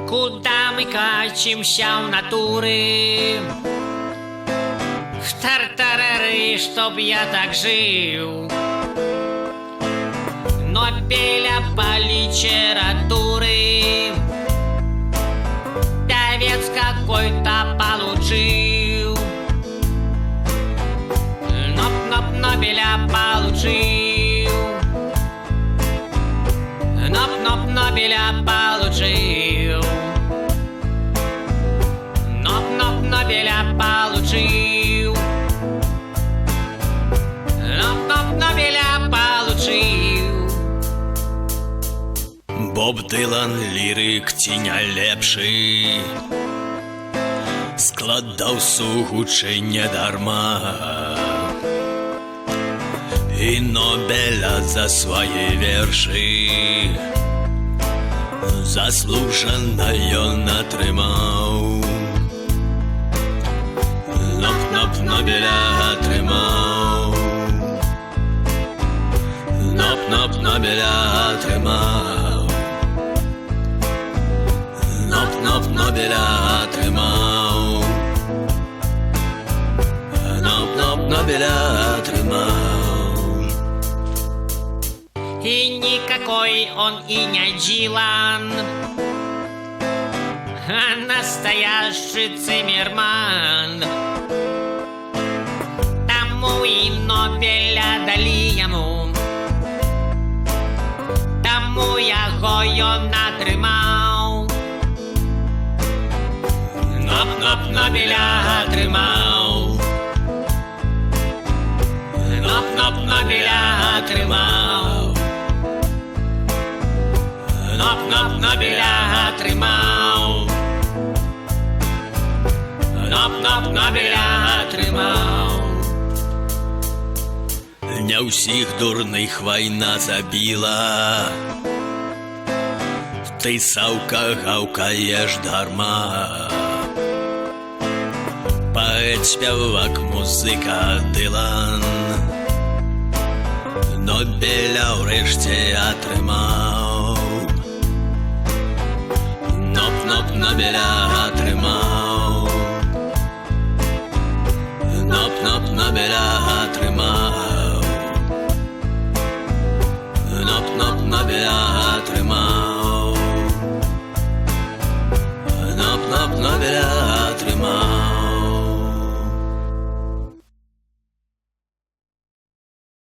Куда мы катимся в натуры? В тартарары, чтоб я так жил. Нобеля по литературе певец какой-то получил. Нобеля получил. Нобеля получил. Нобеля получил. Нобеля получил. Боб Дилан лірик ці найлепший, складав сугуче недарма, і Нобеля за свої вірші заслужено ён атрымаў. Нобеля атрымаў. Нобеля атрымаў. Нобеля атрымаў. Нобеля атрымаў. И никакой он и не Дилан, а настоящий Циммерман. Тому и Нобеля дали ему, тому яго ён атрымаў. Нобеля атрымаў. Нобеля атрымаў. Нобеля атрымаў. Нобеля атрымаў. Не ўсіх дурных вайна забіла, ты, саўка, гаўкаеш дарма. Паэт, спявак, музыка Дилан Нобеля ўрэшце атрымаў. Нобеля атрымаў. Нобеля